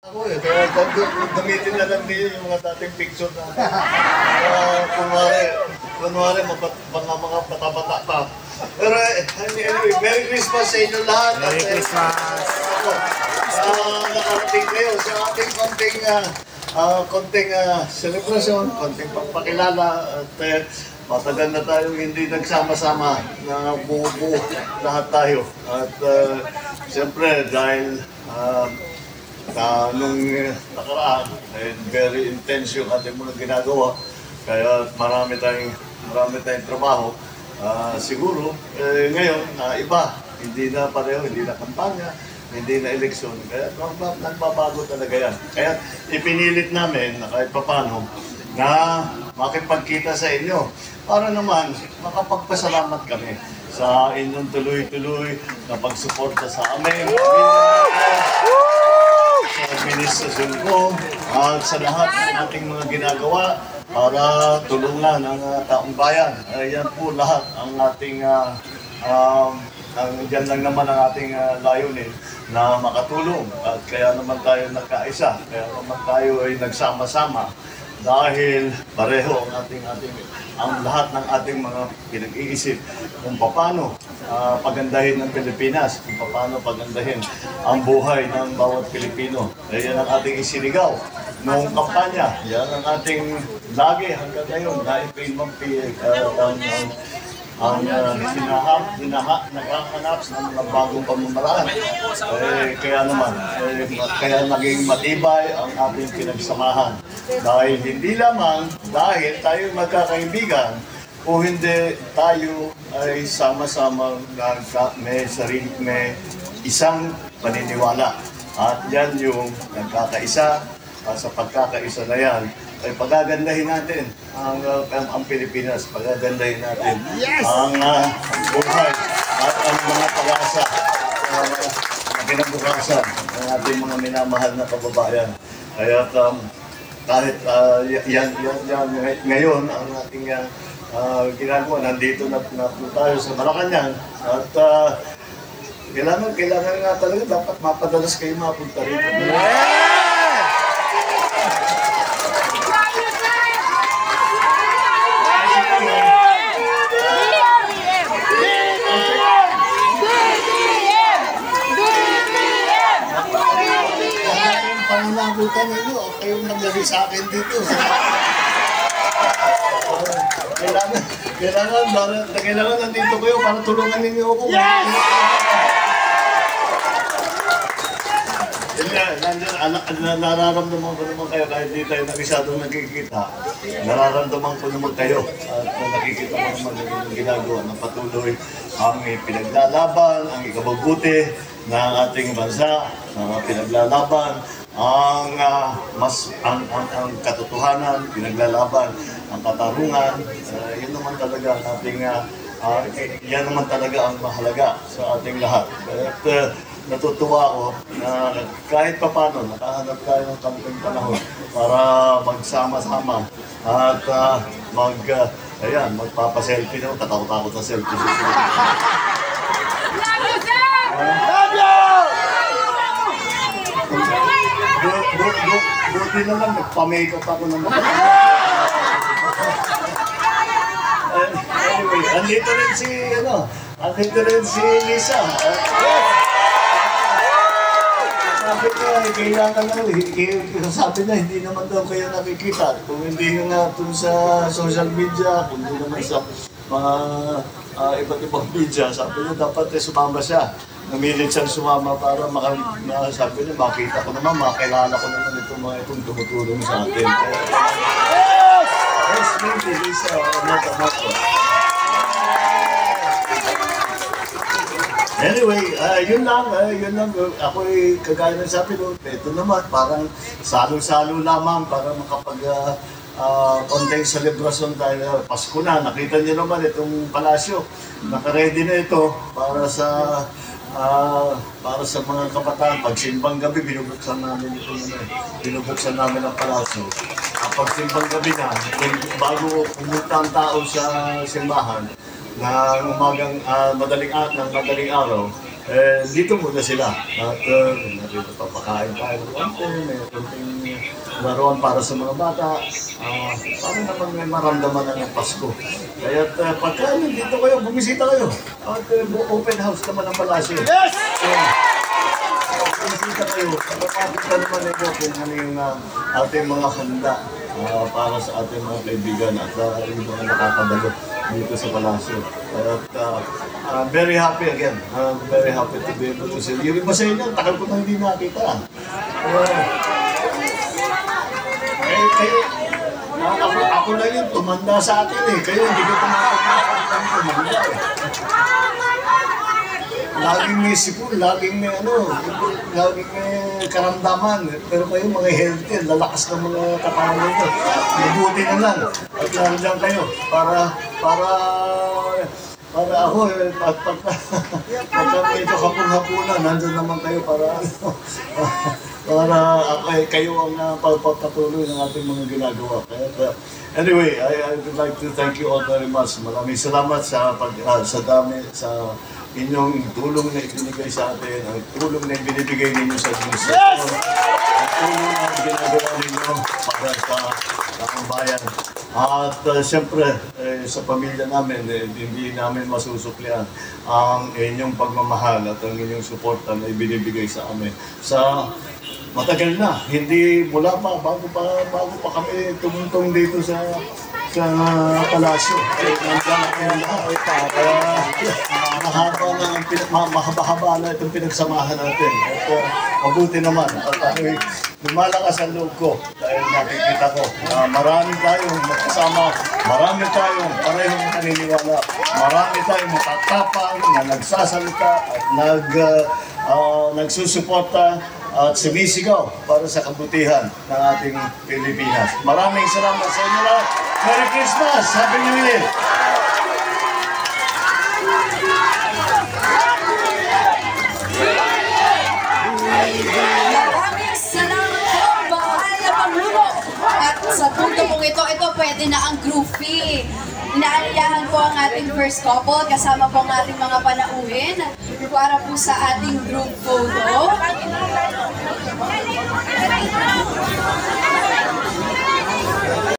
Ako gamitin na lang niyo yung mga dating picture na kunwari mga bata-bata pa. Pero anyway, Merry Christmas sa inyo lahat. Merry Christmas! Nakarating kayo sa ating konting celebration, konting pagpakilala at matagal na tayong hindi nagsama-sama na buo-buo lahat tayo. At siyempre dahil nung nakaraan, very intense yung ating mga ginagawa. Kaya marami tayong trabaho. Siguro, ngayon, iba. Hindi na pareho, hindi na kampanya, hindi na eleksyon. Kaya nagbabago talaga yan. Kaya ipinilit namin na kahit papano na makipagkita sa inyo para naman makapagpasalamat kami sa inyong tuloy-tuloy na pagsuporta sa amin. Sa administrasyon ko at sa lahat ng ating mga ginagawa para tulungan ang taong bayan. Yan po lahat ang ating diyan lang naman ang ating layunin na makatulong. At kaya naman tayo nagkaisa, kaya naman tayo ay nagsama-sama dahil pareho ang lahat ng ating mga pinag-iisip kung paano pagandahin ng Pilipinas, kung paano pagandahin ang buhay ng bawat Pilipino. Yan ang ating isinigaw noong kampanya. Yan ang ating lagi hanggang ngayon na ipinmampi ang nakahanap ng mga bagong pamamaraan. Kaya naging matibay ang ating pinagsamahan. Dahil hindi lamang dahil tayo magkakaibigan, o hindi tayo ay sama-sama may isang paniniwala. At yan yung nagkakaisa. Sa pagkakaisa na yan, ay pagagandahin natin ang Pilipinas, pagagandahin natin ang buhay at ang mga pag-asa na kinabukasan ng ating mga minamahal na kababayan. Kaya kahit yan ngayon ang ating ginagawa, nandito na po tayo sa Malacanang at kailangan nga talaga dapat mapadalas kayo mapunta rito. Pananagutan ninyo, kayong naglagay sa akin dito. Kailangan nandito kayo para tulungan ninyo ako. Yes! Nararamdaman ko naman kayo kahit di tayo nagisadong nagkikita. Nararamdaman ko naman kayo at nakikita ko naman yung ginagawa ng patuloy ang pinaglalaban, ang ikabubuti ng ating bansa, ang pinaglalaban ang katotohanan, pinaglalaban ang katarungan. Yan naman talaga yan naman talaga ang mahalaga sa ating lahat. At natutuwa ako na kahit papano nakahanap tayo ng kamuting panahon para magsama-sama at magpapaselfie na. Tatakot-takot na selfie. Buti na lang, nagpa-makeup ako naman. Anyway, andito rin si Lisa. Sabi niya, sabi niya, hindi naman daw kayo nakikita. Kung hindi nga dun sa social media, kung hindi naman sa mga iba't ibang media, sabi niya, dapat sumama siya. Namilit siyang sumama para sabi niya, makita ko naman, makilala ko naman itong tumutulong sa atin. Yes, thank you, Lisa. Anyway, yun lang. Ako'y kagaya ng sabi ko, ito naman, parang salo-salo lamang para konting celebration tayo. Pasko na, nakita niyo naman itong palasyo. Naka-ready na ito para sa mga kabataan. Pag simbang gabi, binubuksan namin ang palasyo. Pag simbang gabi na, bago pumunta ang tao sa simbahan, na umagang madaling araw, dito muna sila. At papakain tayo ng konti, may konting laruan para sa mga bata. Para naman may maramdaman na ng Pasko. Kaya pagka dito kayo, bumisita kayo. At open house naman ang palasyo. Yes! Bumisita kayo. Kapapakita naman ito kung ano yung ating mga handa para sa ating mga kaibigan at yung mga nakakadalo dito sa palasyo. At very happy again. Very happy to be able to see. Yung iba sa inyo, tagal ko na hindi nakita. Kayo, ako lang yung tumanda sa atin eh. Kayo hindi ko tumanda eh. Laging may sipon, laging may laging may karamdaman. Pero kayo mga healthy, lalakas ng mga katawan nito. Mabuti na lang. At nandiyan kayo para ako, pagka medyo kapung-hapunan, nandun naman kayo para kayo ang pagpatuloy ng ating mga ginagawa. Anyway, I would like to thank you all very much. Maraming salamat sa dami, sa inyong tulong na ibinigay sa atin, ang tulong na ibinibigay ninyo sa administrasyon, ang tulong na ginagawa ninyo para sa bayan. At siyempre, sa pamilya namin, hindi namin masusuklian ang inyong pagmamahal at ang inyong suporta na ibinibigay sa amin. Sa matagal na, hindi mula pa, bago pa kami tumungtong dito sa palasyo. Mahaba-haba na itong pinagsamahan natin. At mabuti naman. At lumalakas ang loob ko dahil nakikita ko na marami tayong magkasama, marami tayong parehong naniniwala, marami tayong matatapang na nagsasalita at nagsusuporta at sumisigaw para sa kabutihan ng ating Pilipinas. Maraming salamat sa inyo lahat. Merry Christmas! Happy New Year! Maraming salamat po, mahal na Pangulo. At sa punto pong ito pwede na ang groupie. Inaaliyahan po ang ating first couple kasama po ang ating mga panauhin para po sa ating group photo.